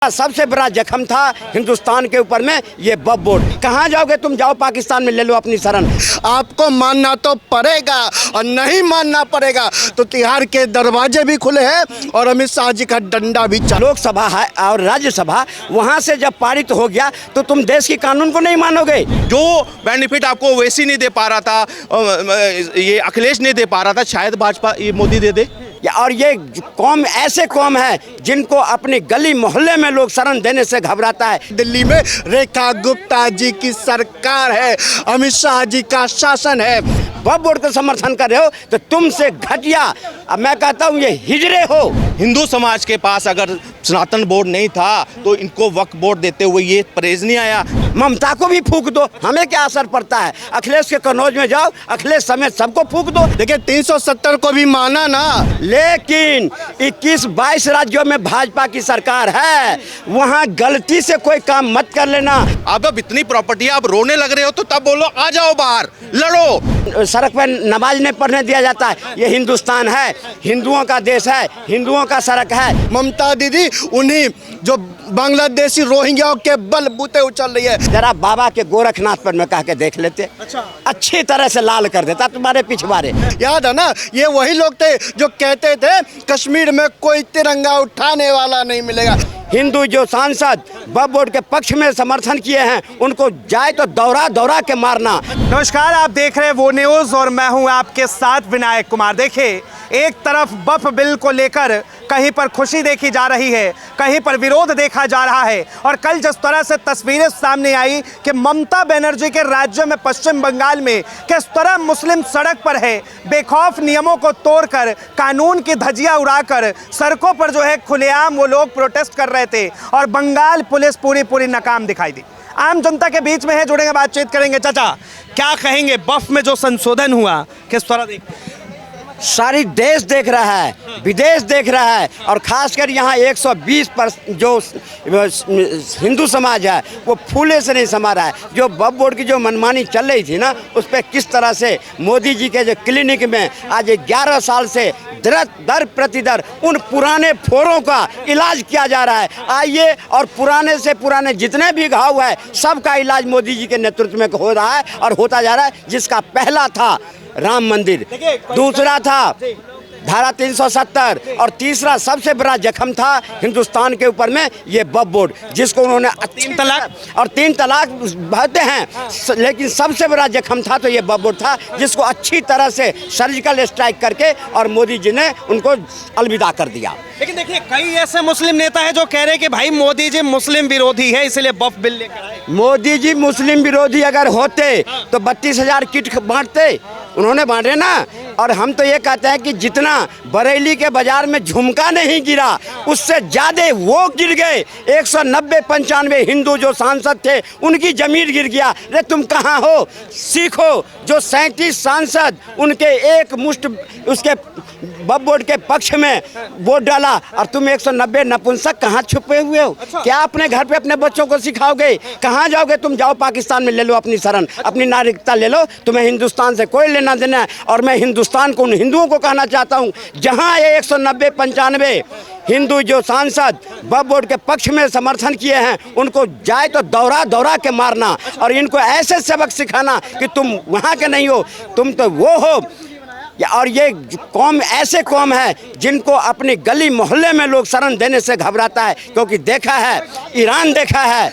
सबसे बड़ा जख्म था हिंदुस्तान के ऊपर में ये वक्फ बोर्ड। कहाँ जाओगे तुम? जाओ पाकिस्तान में ले लो अपनी शरण। आपको मानना तो पड़ेगा और नहीं मानना पड़ेगा तो तिहाड़ के दरवाजे भी खुले हैं और अमित शाह जी का डंडा भी चल। लोकसभा है और राज्यसभा, वहाँ से जब पारित हो गया तो तुम देश की कानून को नहीं मानोगे। जो बेनिफिट आपको ओवैसी नहीं दे पा रहा था, ये अखिलेश नहीं दे पा रहा था, शायद भाजपा ये मोदी दे दे। और ये कौम ऐसे कौम है जिनको अपनी गली मोहल्ले में लोग शरण देने से घबराता है। दिल्ली में रेखा गुप्ता जी की सरकार है, अमित शाह जी का शासन है। वक्फ बोर्ड को समर्थन कर रहे हो तो तुमसे घटिया, अब मैं कहता हूँ ये हिजड़े हो। हिंदू समाज के पास अगर सनातन बोर्ड नहीं था तो इनको वक्फ बोर्ड देते हुए ये परहेज नहीं आया। ममता को भी फूंक दो, हमें क्या असर पड़ता है? अखिलेश के कनौज में जाओ, अखिलेश समेत सबको फूंक दो। देखिए 370 को भी माना ना, लेकिन 21-22 राज्यों में भाजपा की सरकार है, वहाँ गलती से कोई काम मत कर लेना। अब इतनी प्रॉपर्टी आप रोने लग रहे हो तो तब बोलो आ जाओ बाहर लड़ो। सड़क पर नमाज नहीं पढ़ने दिया जाता है। ये हिंदुस्तान है, हिंदुओं का देश है, हिंदुओं का सड़क है। ममता दीदी उन्हीं जो बांग्लादेशी रोहिंग्याओं के बलबूते उछल रही है। जरा बाबा के गोरखनाथ पर मैं कह के देख लेते, अच्छी तरह से लाल कर देता तुम्हारे पिछवाड़े। याद है ना, ये वही लोग थे जो कहते थे कश्मीर में कोई तिरंगा उठाने वाला नहीं मिलेगा। हिंदू जो सांसद वक्फ बोर्ड के पक्ष में समर्थन किए हैं उनको जाए तो दौरा दौरा के मारना। नमस्कार, आप देख रहे हैं वो न्यूज़ और मैं हूं आपके साथ विनायक कुमार। देखिए, एक तरफ वक्फ बिल को लेकर कहीं पर खुशी देखी जा रही है, कहीं पर विरोध देखा जा रहा है। और कल जिस तरह से तस्वीरें सामने आई कि ममता बनर्जी के राज्य में पश्चिम बंगाल में किस तरह मुस्लिम सड़क पर है, बेखौफ नियमों को तोड़कर कानून की धज्जियां उड़ाकर सड़कों पर जो है खुलेआम वो लोग प्रोटेस्ट कर रहे थे और बंगाल पुलिस पूरी नाकाम दिखाई दी। आम जनता के बीच में है, जुड़ेंगे, बातचीत करेंगे। चाचा, क्या कहेंगे वक्फ में जो संशोधन हुआ, किस तरह देखते? सारी देश देख रहा है, विदेश देख रहा है, और खासकर यहाँ 120% जो हिंदू समाज है वो फूले से नहीं समा रहा है। जो वक्फ बोर्ड की जो मनमानी चल रही थी ना, उस पर किस तरह से मोदी जी के जो क्लिनिक में आज 11 साल से दर प्रतिदर उन पुराने फोड़ों का इलाज किया जा रहा है। आइए, और पुराने से पुराने जितने भी घाव है सबका इलाज मोदी जी के नेतृत्व में हो रहा है और होता जा रहा है। जिसका पहला था राम मंदिर, दूसरा था धारा 370 और तीसरा सबसे बड़ा जख्म था हिंदुस्तान के ऊपर में ये वक्फ बोर्ड, जिसको उन्होंने 3 तलाक भरते हैं, लेकिन सबसे बड़ा जख्म था तो ये वक्फ बोर्ड था, जिसको अच्छी तरह से सर्जिकल स्ट्राइक करके और मोदी जी ने उनको अलविदा कर दिया। लेकिन देखिए, कई ऐसे मुस्लिम नेता है जो कह रहे हैं कि भाई मोदी जी मुस्लिम विरोधी है, इसलिए वक्फ बिल लेकर आए। मोदी जी मुस्लिम विरोधी अगर होते तो 32,000 किट बांटते, उन्होंने बांटे ना। और हम तो ये कहते हैं कि जितना बरेली के बाजार में झुमका नहीं गिरा, उससे ज़्यादा वो गिर गए। 190-95 हिंदू जो सांसद थे उनकी जमीन गिर गया। अरे तुम कहाँ हो? सीखो। जो 37 सांसद उनके एक मुश्त उसके वक्फ बोर्ड के पक्ष में वोट डाला, और तुम 190 नपुंसक कहाँ छुपे हुए हो? क्या अपने घर पे अपने बच्चों को सिखाओगे? कहाँ जाओगे तुम? जाओ पाकिस्तान में ले लो अपनी शरण, अपनी नागरिकता ले लो। तुम्हें हिंदुस्तान से कोई लेना देना है। और मैं हिंदुस्तान को, उन हिंदुओं को कहना चाहता हूँ जहाँ ये 190-95 हिंदू जो सांसद वक्फ बोर्ड के पक्ष में समर्थन किए हैं उनको जाए तो दौरा दौरा के मारना, और इनको ऐसे सबक सिखाना कि तुम वहाँ के नहीं हो, तुम तो वो हो। और ये कौम ऐसे कौम है जिनको अपनी गली मोहल्ले में लोग शरण देने से घबराता है। क्योंकि देखा है, ईरान देखा है,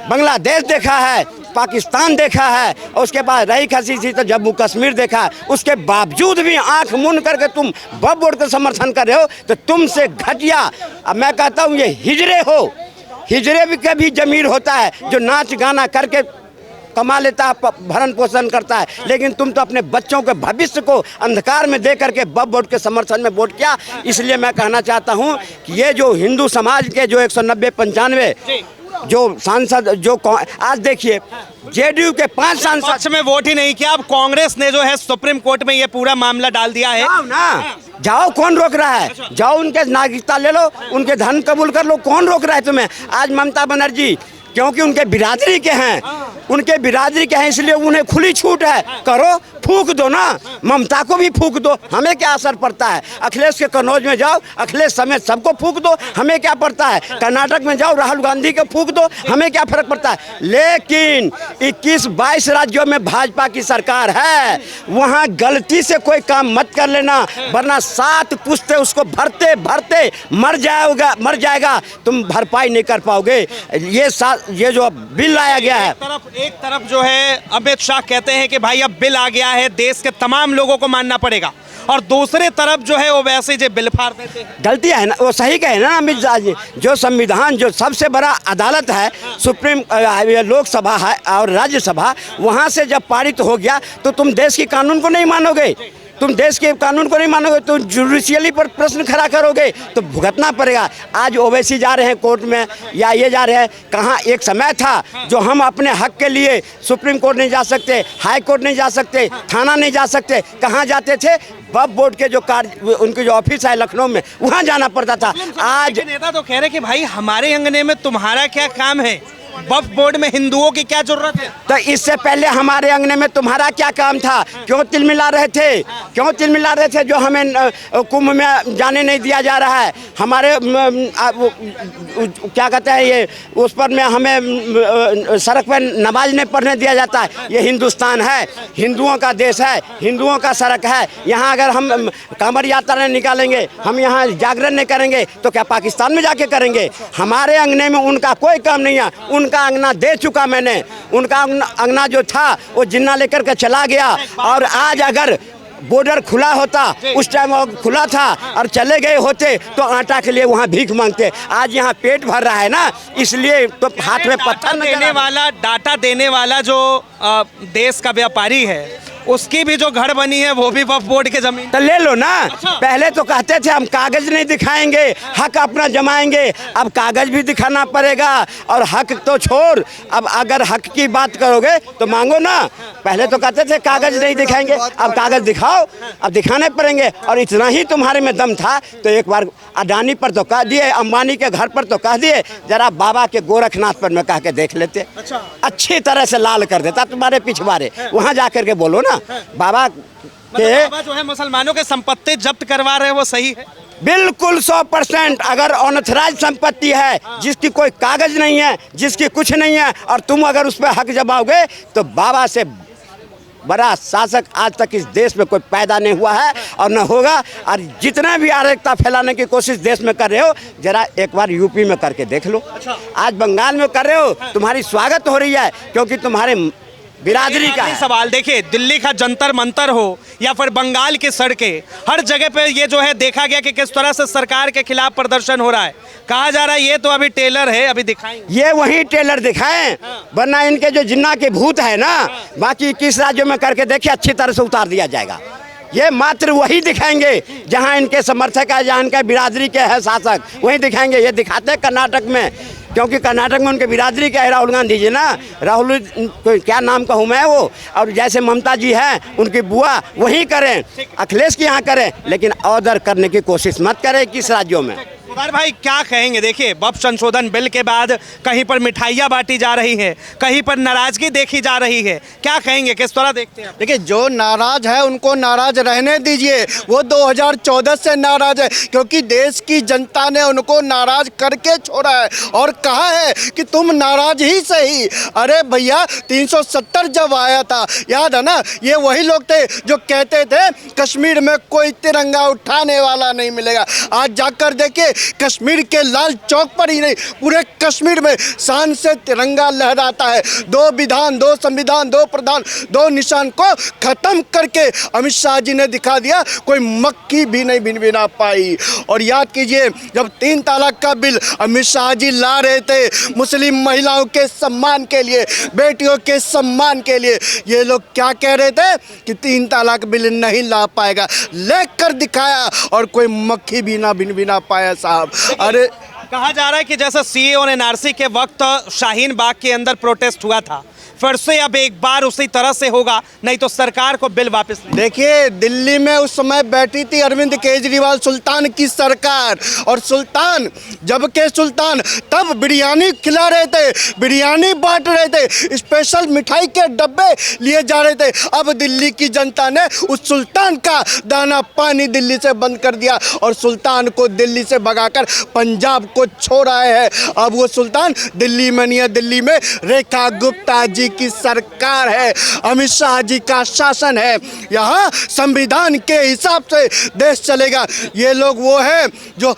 बांग्लादेश देखा है, पाकिस्तान देखा है, और उसके बाद रही खसी थी तो जम्मू कश्मीर देखा है। उसके बावजूद भी आंख मूंद करके तुम वक्फ बोर्ड का समर्थन कर रहे हो तो तुमसे घटिया, अब मैं कहता हूँ ये हिजड़े हो। हिजड़े भी कभी जमीर होता है जो नाच गाना करके कमा लेता है, भरण पोषण करता है, लेकिन तुम तो अपने बच्चों के भविष्य को अंधकार में दे करके वक्फ बोर्ड के समर्थन में वोट किया। इसलिए मैं कहना चाहता हूँ कि ये जो हिंदू समाज के जो 190-95 जो सांसद जो आज देखिए जेडीयू के 5 सांसद में वोट ही नहीं किया। अब कांग्रेस ने जो है सुप्रीम कोर्ट में ये पूरा मामला डाल दिया है। जाओ ना, जाओ, कौन रोक रहा है? जाओ, उनके नागरिकता ले लो, उनके धन कबूल कर लो, कौन रोक रहा है तुम्हें? आज ममता बनर्जी क्योंकि उनके बिरादरी के हैं, उनके बिरादरी के हैं, इसलिए उन्हें खुली छूट है। करो, फूक दो ना, ममता को भी फूक दो, हमें क्या असर पड़ता है। अखिलेश के कन्नौज में जाओ, अखिलेश समेत सबको फूक दो, हमें क्या पड़ता है। कर्नाटक में जाओ, राहुल गांधी को फूक दो, हमें क्या फर्क पड़ता है। लेकिन 21-22 राज्यों में भाजपा की सरकार है, वहाँ गलती से कोई काम मत कर लेना, वरना 7 पुश्ते उसको भरते भरते मर जाएगा, तुम भरपाई नहीं कर पाओगे। ये जो बिल लाया गया है, एक तरफ जो है अमित शाह कहते हैं कि भाई अब बिल आ गया है, देश के तमाम लोगों को मानना पड़ेगा, और दूसरे तरफ जो है वो वैसे ही बिल फाड़ देते हैं। गलती है ना, वो सही कहे ना अमित शाह जी। जो संविधान, जो सबसे बड़ा अदालत है, सुप्रीम लोकसभा है और राज्यसभा, वहाँ से जब पारित हो गया तो तुम देश के कानून को नहीं मानोगे, तुम देश के कानून को नहीं मानोगे, तुम जुडिशियली पर प्रश्न खड़ा करोगे तो भुगतना पड़ेगा। आज ओवैसी जा रहे हैं कोर्ट में, या ये जा रहे हैं कहाँ। एक समय था जो हम अपने हक के लिए सुप्रीम कोर्ट नहीं जा सकते, हाई कोर्ट नहीं जा सकते, थाना नहीं जा सकते, कहाँ जाते थे, वक्फ बोर्ड के जो कार्य, उनके जो ऑफिस है लखनऊ में, वहाँ जाना पड़ता था। आज नेता तो कह रहे कि भाई हमारे अंगने में तुम्हारा क्या काम है, वक्फ बोर्ड में हिंदुओं की क्या जरूरत है। तो इससे पहले हमारे अंगने में तुम्हारा क्या काम था, क्यों तिलमिला रहे थे, क्यों तिलमिला रहे थे। जो हमें कुंभ में जाने नहीं दिया जा रहा है, हमारे क्या कहते हैं ये, उस पर में हमें सड़क पर नमाज नहीं पढ़ने दिया जाता है। ये हिंदुस्तान है, हिंदुओं का देश है, हिंदुओं का सड़क है। यहाँ अगर हम कांवड़ यात्रा नहीं निकालेंगे, हम यहाँ जागरण नहीं करेंगे, तो क्या पाकिस्तान में जाके करेंगे। हमारे अंगने में उनका कोई काम नहीं है, उनका अंगना दे चुका मैंने। उनका अंगना जो था वो जिन्ना लेकर के चला गया। और आज अगर बॉर्डर खुला होता, उस टाइम खुला था और चले गए होते तो आटा के लिए वहाँ भीख मांगते। आज यहाँ पेट भर रहा है ना, इसलिए तो हाथ में पत्थर देने वाला, डाटा देने वाला जो देश का व्यापारी है, उसकी भी जो घर बनी है वो भी वक्फ बोर्ड के जमीन। तो ले लो ना। पहले तो कहते थे हम कागज नहीं दिखाएंगे, हक अपना जमाएंगे, अब कागज भी दिखाना पड़ेगा। और हक तो छोड़, अब अगर हक की बात करोगे तो मांगो ना। पहले तो कहते थे कागज नहीं दिखाएंगे, अब कागज दिखाओ, अब दिखाने पड़ेंगे। और इतना ही तुम्हारे में दम था तो एक बार अडानी पर तो कह दिए, अंबानी के घर पर तो कह दिए, जरा बाबा के गोरखनाथ पर मैं कह के देख लेते, अच्छी तरह से लाल कर देता तुम्हारे पिछवाड़े। वहाँ जा करके बोलो ना बाबा के, बाबा जो है मुसलमानों के संपत्ति जब्त करवा रहे हैं, वो सही है। बिल्कुल 100%। अगर अनथराइज संपत्ति है, जिसकी कोई कागज नहीं है, जिसकी कुछ नहीं है, और तुम अगर उस पर हक जमाओगे तो बाबा से बड़ा शासक आज तक इस देश में कोई पैदा नहीं हुआ है और न होगा। और जितना भी अराजकता फैलाने की कोशिश देश में कर रहे हो, जरा एक बार यूपी में करके देख लो। आज बंगाल में कर रहे हो, तुम्हारी स्वागत हो रही है, क्योंकि तुम्हारे बिरादरी का सवाल। देखिए, दिल्ली का जंतर मंतर हो या फिर बंगाल की सड़कें, हर जगह पे ये जो है देखा गया कि किस तरह से सरकार के खिलाफ प्रदर्शन हो रहा है। कहा जा रहा है ये तो अभी टेलर है, अभी दिखाएंगे। ये वही टेलर दिखाएं, वरना इनके जो जिन्ना के भूत है ना, बाकी 21 राज्यों में करके देखिए, अच्छी तरह से उतार दिया जाएगा। ये मात्र वही दिखाएंगे जहां इनके समर्थक है, जहां इनका बिरादरी के है शासक, वही दिखाएंगे। ये दिखाते हैं कर्नाटक में, क्योंकि कर्नाटक में उनके बिरादरी का है राहुल गांधी जी ना। राहुल क्या नाम कहूँ मैं वो, और जैसे ममता जी हैं उनकी बुआ, वही करें, अखिलेश की यहाँ करें, लेकिन ऑर्डर करने की कोशिश मत करें किस राज्यों में। उधर भाई क्या कहेंगे। देखिए, वक्फ संशोधन बिल के बाद कहीं पर मिठाइयाँ बांटी जा रही है, कहीं पर नाराजगी देखी जा रही है, क्या कहेंगे, किस तरह देखते हैं। देखिए, जो नाराज है उनको नाराज रहने दीजिए। वो 2014 से नाराज है, क्योंकि देश की जनता ने उनको नाराज करके छोड़ा है और कहा है कि तुम नाराज ही सही। अरे भैया, 370 जब आया था, याद है ना, ये वही लोग थे जो कहते थे कश्मीर में कोई तिरंगा उठाने वाला नहीं मिलेगा। आज जाकर देखिए, कश्मीर के लाल चौक पर ही नहीं, पूरे कश्मीर में शान से तिरंगा लहराता है। 2 विधान, 2 संविधान, 2 प्रधान, 2 निशान को खत्म करके अमित शाह जी ने दिखा दिया, कोई मक्खी भी नहीं भिनभिना पाई। और याद कीजिए, जब 3 तलाक का बिल अमित शाह जी ला रहे थे मुस्लिम महिलाओं के सम्मान के लिए, बेटियों के सम्मान के लिए, ये लोग क्या कह रहे थे कि 3 तलाक बिल नहीं ला पाएगा, लेकर दिखाया और कोई मक्खी भी ना भिनभिना पाया साहब। अरे, कहा जा रहा है कि जैसे सीए और एनआरसी के वक्त शाहीन बाग के अंदर प्रोटेस्ट हुआ था, फिर से अब एक बार उसी तरह से होगा, नहीं तो सरकार को बिल वापस लेना। देखिए, दिल्ली में उस समय बैठी थी अरविंद केजरीवाल सुल्तान की सरकार, और सुल्तान जब के सुल्तान तब बिरयानी खिला रहे थे, बिरयानी बांट रहे थे, स्पेशल मिठाई के डब्बे लिए जा रहे थे। अब दिल्ली की जनता ने उस सुल्तान का दाना पानी दिल्ली से बंद कर दिया और सुल्तान को दिल्ली से भगाकर पंजाब को छोड़ आए हैं। अब वो सुल्तान दिल्ली में नहीं है, दिल्ली में रेखा गुप्ता जी की सरकार है, अमित शाह जी का शासन है। यहाँ संविधान के हिसाब से देश चलेगा। ये लोग वो हैं जो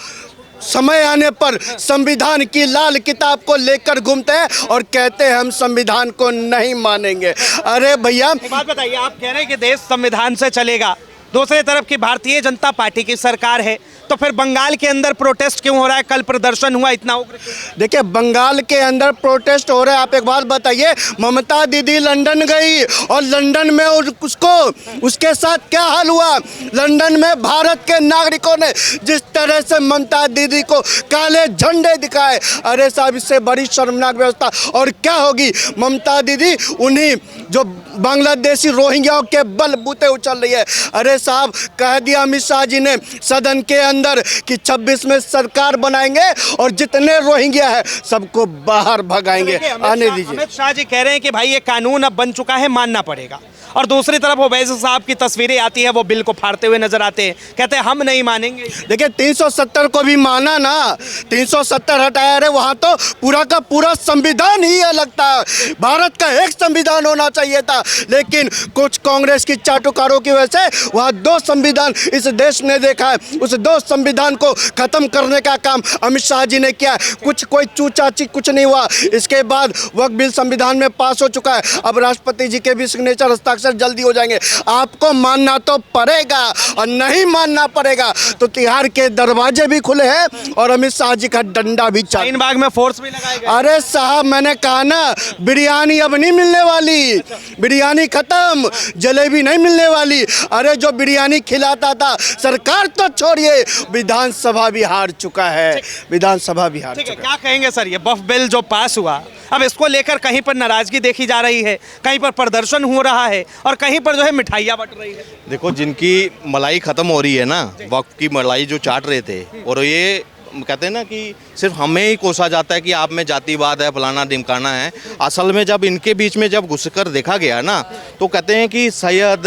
समय आने पर संविधान की लाल किताब को लेकर घूमते हैं और कहते हैं हम संविधान को नहीं मानेंगे। अरे भैया, एक बात बताइए, आप कह रहे हैं कि देश संविधान से चलेगा, दूसरी तरफ की भारतीय जनता पार्टी की सरकार है, तो फिर बंगाल के अंदर प्रोटेस्ट क्यों हो रहा है? कल प्रदर्शन हुआ, इतना उग्र क्यों? देखिए, बंगाल के अंदर प्रोटेस्ट हो रहे हैं। आप एक बात बताइए, ममता दीदी लंदन गई और लंदन में उसको उसके साथ क्या हाल हुआ? लंदन में भारत के नागरिकों ने जिस तरह से ममता दीदी को काले झंडे दिखाए, अरे साहब, इससे बड़ी शर्मनाक व्यवस्था और क्या होगी? ममता दीदी उन्हीं जो बांग्लादेशी रोहिंग्याओं के बलबूते उछल रही है। अरे साहब, कह दिया अमित शाह जी ने सदन के अंदर कि 26 में सरकार बनाएंगे और जितने रोहिंग्या है सबको बाहर भगाएंगे। आने दीजिए। अमित शाह जी कह रहे हैं कि भाई ये कानून अब बन चुका है, मानना पड़ेगा, और दूसरी तरफ ओवैसी साहब की तस्वीरें आती है, वो बिल को फाड़ते हुए नजर आते हैं, कहते हैं हम नहीं मानेंगे। देखिए, 370 को भी माना ना, 370 हटाया रे, वहाँ तो पूरा का पूरा संविधान ही अलग था। भारत का एक संविधान होना चाहिए था, लेकिन कुछ कांग्रेस की चाटुकारों की वजह से वहाँ 2 संविधान इस देश ने देखा है। उस 2 संविधान को खत्म करने का काम अमित शाह जी ने किया। कुछ कोई चूचाची कुछ नहीं हुआ। इसके बाद वक्फ बिल संविधान में पास हो चुका है। अब राष्ट्रपति जी के भी सिग्नेचर हस्ताक्षर जल्दी हो जाएंगे। आपको मानना तो पड़ेगा, और नहीं मानना पड़ेगा तो तिहाड़ के दरवाजे भी खुले हैं और अमित शाह जी का डंडा भी चालू। शाहीन बाग में फोर्स भी लगाए गए। अरे साहब, मैंने कहा ना, बिरयानी अब नहीं मिलने वाली, बिरयानी खत्म, जलेबी नहीं मिलने वाली। अरे जो बिरयानी खिलाता था, सरकार तो छोड़िए, विधानसभा भी हार चुका है, विधानसभा भी हार ठीक है, चुका क्या कहेंगे सर, ये वक्फ बिल जो पास हुआ, अब इसको लेकर कहीं पर नाराजगी देखी जा रही है, कहीं पर प्रदर्शन हो रहा है और कहीं पर जो है मिठाइयाँ बट रही है। देखो, जिनकी मलाई खत्म हो रही है ना, वक्त की मलाई जो चाट रहे थे, और ये कहते हैं ना कि सिर्फ हमें ही कोसा जाता है कि आप में जातिवाद है, फलाना ढिमकाना है। असल में जब इनके बीच में जब घुसकर देखा गया ना, तो कहते हैं कि सैयद,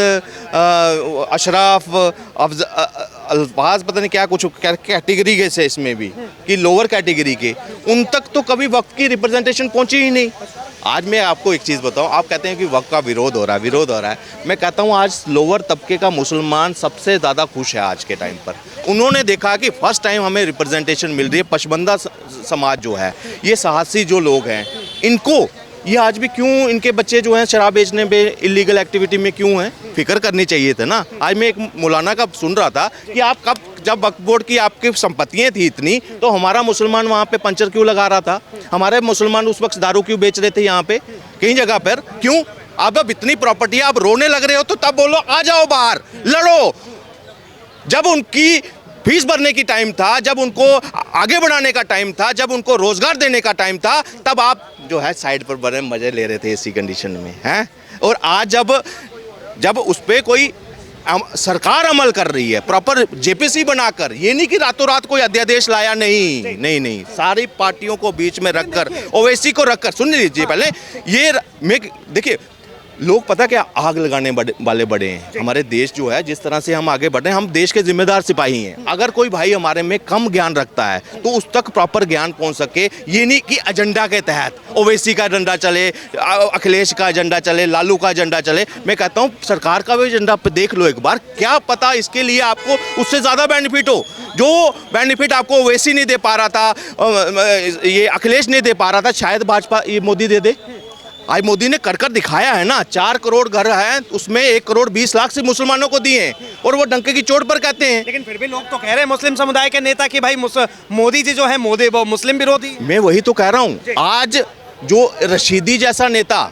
अशराफ, अल्फाज, पता नहीं क्या कुछ कैटेगरी के से इसमें भी, कि लोअर कैटेगरी के, उन तक तो कभी वक्त की रिप्रेजेंटेशन पहुंची ही नहीं। आज मैं आपको एक चीज़ बताऊं, आप कहते हैं कि वक्त का विरोध हो रहा है, विरोध हो रहा है। मैं कहता हूं आज लोअर तबके का मुसलमान सबसे ज़्यादा खुश है आज के टाइम पर। उन्होंने देखा कि फर्स्ट टाइम हमें रिप्रेजेंटेशन मिल रही है। पशबंदा समाज जो है, ये साहसी जो लोग हैं, इनको ये आज भी क्यों, इनके बच्चे जो हैं शराब बेचने पे, इलीगल एक्टिविटी में क्यों हैं, फिक्र करनी चाहिए था ना। आज मैं एक मौलाना का सुन रहा था कि आप कब, जब वक्फ बोर्ड की आपकी संपत्तियां थी इतनी, तो हमारा मुसलमान वहाँ पे पंचर क्यों लगा रहा था? हमारे मुसलमान उस वक्त दारू क्यों बेच रहे थे यहाँ पे कई जगह पर? क्यों? अब इतनी प्रॉपर्टी, आप रोने लग रहे हो तो तब बोलो आ जाओ बाहर लड़ो। जब उनकी फीस भरने की टाइम था, जब उनको आगे बढ़ाने का टाइम था, जब उनको रोजगार देने का टाइम था, तब आप जो है साइड पर बड़े मजे ले रहे थे इसी कंडीशन में हैं। और आज जब उस पर कोई सरकार अमल कर रही है प्रॉपर जेपीसी बनाकर, ये नहीं कि रातों रात कोई अध्यादेश लाया, नहीं नहीं नहीं, सारी पार्टियों को बीच में रखकर, ओवैसी को रखकर, सुन लीजिए पहले, ये देखिए, लोग पता क्या आग लगाने वाले बड़े हैं। हमारे देश जो है, जिस तरह से हम आगे बढ़े, हम देश के जिम्मेदार सिपाही हैं। अगर कोई भाई हमारे में कम ज्ञान रखता है तो उस तक प्रॉपर ज्ञान पहुंच सके। ये नहीं कि एजेंडा के तहत ओवैसी का एजेंडा चले, अखिलेश का एजेंडा चले, लालू का एजेंडा चले। मैं कहता हूँ सरकार का भी एजेंडा देख लो एक बार, क्या पता इसके लिए आपको उससे ज़्यादा बेनिफिट हो। जो बेनिफिट आपको ओवैसी नहीं दे पा रहा था, ये अखिलेश नहीं दे पा रहा था, शायद भाजपा, ये मोदी दे दे। आज मोदी ने कर दिखाया है ना। 4 करोड़ घर हैं, उसमें 1 करोड़ 20 लाख से मुसलमानों को दिए हैं, और वो डंके की चोट पर कहते हैं। लेकिन फिर भी लोग तो कह रहे हैं, मुस्लिम समुदाय के नेता, कि भाई मोदी जी जो है, मोदी वो मुस्लिम विरोधी। मैं वही तो कह रहा हूँ, आज जो रशीदी जैसा नेता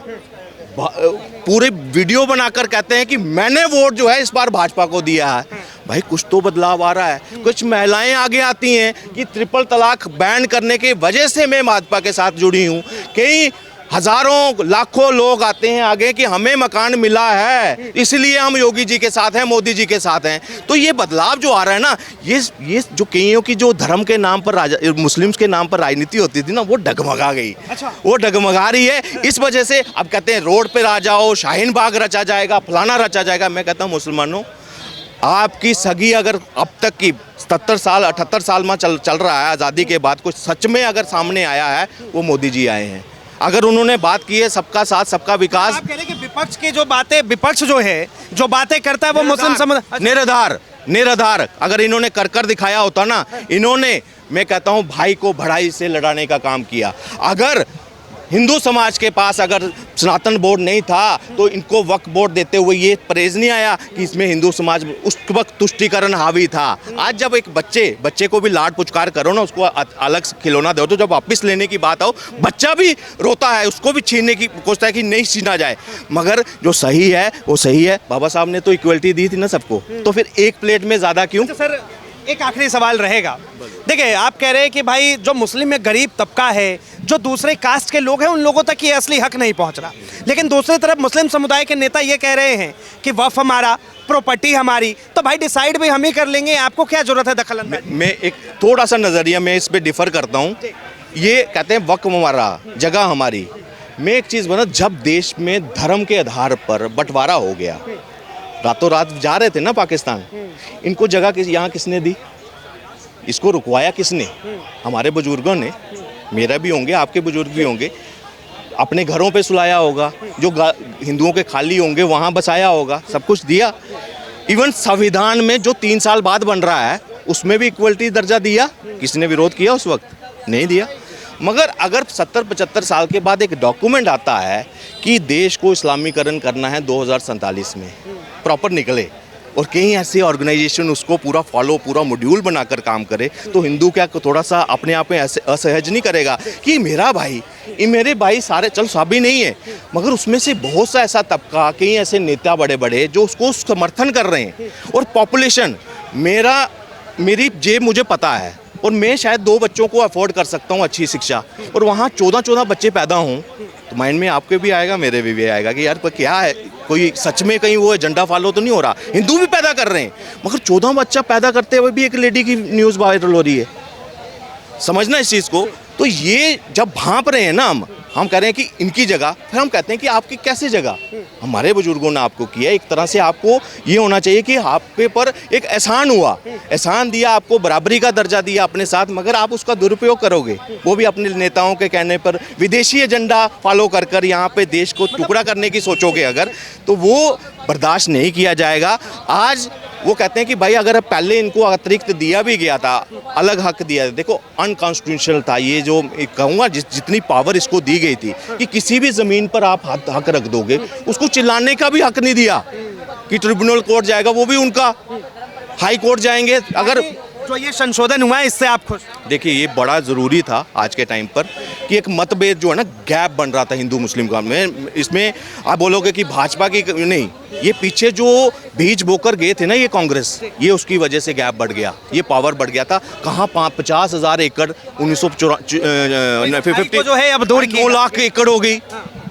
पूरे वीडियो बनाकर कहते हैं कि मैंने वोट जो है इस बार भाजपा को दिया है। भाई कुछ तो बदलाव आ रहा है। कुछ महिलाएं आगे आती हैं कि ट्रिपल तलाक बैन करने की वजह से मैं भाजपा के साथ जुड़ी हूँ। कई हजारों लाखों लोग आते हैं आगे कि हमें मकान मिला है, इसलिए हम योगी जी के साथ हैं, मोदी जी के साथ हैं। तो ये बदलाव जो आ रहा है ना, ये जो कईयों की जो धर्म के नाम पर मुस्लिम्स के नाम पर राजनीति होती थी ना, वो डगमगा गई। अच्छा। वो डगमगा रही है। इस वजह से अब कहते हैं रोड पे आ जाओ, शाहीन बाग रचा जाएगा, फलाना रचा जाएगा। मैं कहता हूँ मुसलमानों, आपकी सगी अगर अब तक की 77 साल 78 साल में चल रहा है आज़ादी के बाद, कुछ सच में अगर सामने आया है, वो मोदी जी आए हैं। अगर उन्होंने बात की है सबका साथ सबका विकास, आप कह रहे हैं कि विपक्ष की जो बातें, विपक्ष जो है जो बातें करता है वो मुस्लिम समुदाय निराधार अगर इन्होंने कर दिखाया होता ना, इन्होंने, मैं कहता हूं, भाई को भड़ाई से लड़ाने का काम किया। अगर हिंदू समाज के पास अगर सनातन बोर्ड नहीं था तो इनको वक्फ बोर्ड देते हुए ये परहेज नहीं आया कि इसमें हिंदू समाज, उस वक्त तुष्टिकरण हावी था। आज जब एक बच्चे को भी लाड पुचकार करो ना, उसको अलग से खिलौना दो, तो जब वापस लेने की बात आओ, बच्चा भी रोता है, उसको भी छीनने की कोशिश है कि नहीं छीना जाए। मगर जो सही है वो सही है। बाबा साहब ने तो इक्वलिटी दी थी ना सबको, तो फिर एक प्लेट में ज़्यादा क्यों? सर एक आखिरी सवाल रहेगा। देखिए, आप कह रहे हैं कि भाई जो मुस्लिम में गरीब तबका है, जो दूसरे कास्ट के लोग हैं, उन लोगों तक ये असली हक नहीं पहुंच रहा। लेकिन दूसरी तरफ मुस्लिम समुदाय के नेता ये कह रहे हैं कि वक्फ हमारा, प्रॉपर्टी हमारी, तो भाई डिसाइड भी हम ही कर लेंगे, आपको क्या जरूरत है दखल अंदाजी? मैं एक थोड़ा सा नज़रिया में इस पर डिफर करता हूँ। ये कहते हैं वक्फ हमारा, जगह हमारी। मैं एक चीज़ बना, जब देश में धर्म के आधार पर बंटवारा हो गया, रातों रात जा रहे थे ना पाकिस्तान, इनको जगह यहाँ किसने दी? इसको रुकवाया किसने? हमारे बुजुर्गों ने। मेरा भी होंगे, आपके बुजुर्ग भी होंगे। अपने घरों पे सुलाया होगा, जो हिंदुओं के खाली होंगे वहाँ बसाया होगा, सब कुछ दिया। इवन संविधान में जो 3 साल बाद बन रहा है, उसमें भी इक्वलिटी दर्जा दिया। किसने विरोध किया उस वक्त? नहीं दिया। मगर अगर 70-75 साल के बाद एक डॉक्यूमेंट आता है कि देश को इस्लामीकरण करना है 2047 में, प्रॉपर निकले, और कहीं ऐसे ऑर्गेनाइजेशन उसको पूरा फॉलो, पूरा मॉड्यूल बनाकर काम करे, तो हिंदू क्या थोड़ा सा अपने आप में ऐसे असहज नहीं करेगा कि मेरा भाई, ये मेरे भाई सारे, चल सभी नहीं है, मगर उसमें से बहुत सा ऐसा तबका, कई ऐसे नेता बड़े बड़े जो उसको समर्थन कर रहे हैं। और पॉपुलेशन, मेरी जेब मुझे पता है, और मैं शायद 2 बच्चों को अफोर्ड कर सकता हूँ अच्छी शिक्षा, और वहाँ 14 बच्चे पैदा हों, तो माइंड में आपके भी आएगा, मेरे भी आएगा कि यार क्या है, कोई सच में कहीं वो एजेंडा फॉलो तो नहीं हो रहा। हिंदू भी पैदा कर रहे हैं, मगर 14 बच्चा पैदा करते हुए भी एक लेडी की न्यूज़ वायरल हो रही है। समझना इस चीज़ को। तो ये जब भांप रहे हैं ना, हम कह रहे हैं कि इनकी जगह, फिर हम कहते हैं कि आपकी कैसे जगह? हमारे बुजुर्गों ने आपको किया, एक तरह से आपको ये होना चाहिए कि आपके पर एक एहसान हुआ, एहसान दिया, आपको बराबरी का दर्जा दिया अपने साथ, मगर आप उसका दुरुपयोग करोगे, वो भी अपने नेताओं के कहने पर, विदेशी एजेंडा फॉलो कर यहाँ पे देश को टुकड़ा करने की सोचोगे अगर, तो वो बर्दाश्त नहीं किया जाएगा। आज वो कहते हैं कि भाई अगर पहले इनको अतिरिक्त दिया भी गया था, अलग हक दिया, देखो अनकॉन्स्टिट्यूशनल था ये, जो कहूँगा जितनी पावर इसको दी गई थी कि किसी भी ज़मीन पर आप हक रख दोगे, उसको चिल्लाने का भी हक नहीं दिया कि ट्रिब्यूनल कोर्ट जाएगा, वो भी उनका, हाई कोर्ट जाएंगे। अगर जो ये संशोधन हुआ है, इससे आप खुश? देखिए, ये बड़ा ज़रूरी था आज के टाइम पर कि एक मतभेद जो है ना, गैप बन रहा था हिंदू मुस्लिम का में। इसमें आप बोलोगे कि भाजपा की नहीं, ये पीछे जो बीज बोकर गए थे ना ये कांग्रेस, ये उसकी वजह से गैप बढ़ गया, ये पावर बढ़ गया था। कहाँ 50,000 एकड़ 1950 जो है अब दूर की 2 लाख एकड़ हो गई।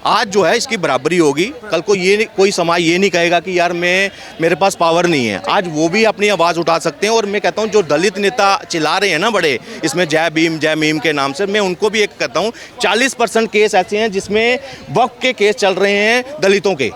आज जो है इसकी बराबरी होगी। कल को ये कोई समाज ये नहीं कहेगा कि यार मेरे पास पावर नहीं है। आज वो भी अपनी आवाज़ उठा सकते हैं। और मैं कहता हूँ जो दलित नेता चिल्ला रहे हैं ना बड़े, इसमें जय भीम जय मीम के नाम से, मैं उनको भी एक कहता हूँ 40% केस ऐसे हैं जिसमें वक्फ के केस चल रहे हैं दलितों के।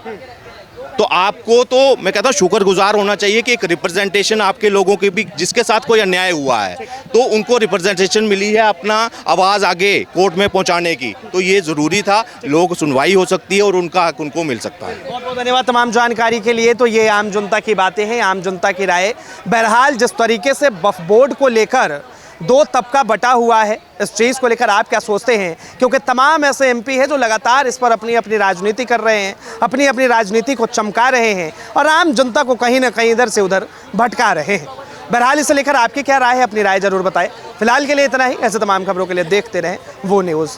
तो आपको तो मैं कहता हूँ शुक्रगुजार होना चाहिए कि एक रिप्रेजेंटेशन आपके लोगों के भी, जिसके साथ कोई अन्याय हुआ है तो उनको रिप्रेजेंटेशन मिली है अपना आवाज़ आगे कोर्ट में पहुंचाने की। तो ये ज़रूरी था, लोग सुनवाई हो सकती है और उनका हक उनको मिल सकता है। बहुत बहुत धन्यवाद तमाम जानकारी के लिए। तो ये आम जनता की बातें हैं, आम जनता की राय। बहरहाल जिस तरीके से वक्फ बोर्ड को लेकर 2 तबका बटा हुआ है, इस चीज़ को लेकर आप क्या सोचते हैं? क्योंकि तमाम ऐसे एमपी हैं जो लगातार इस पर अपनी अपनी राजनीति कर रहे हैं, अपनी अपनी राजनीति को चमका रहे हैं और आम जनता को कहीं ना कहीं इधर से उधर भटका रहे हैं। बहरहाल इसे लेकर आपकी क्या राय है? अपनी राय जरूर बताएं। फिलहाल के लिए इतना ही। ऐसे तमाम खबरों के लिए देखते रहें वो न्यूज़।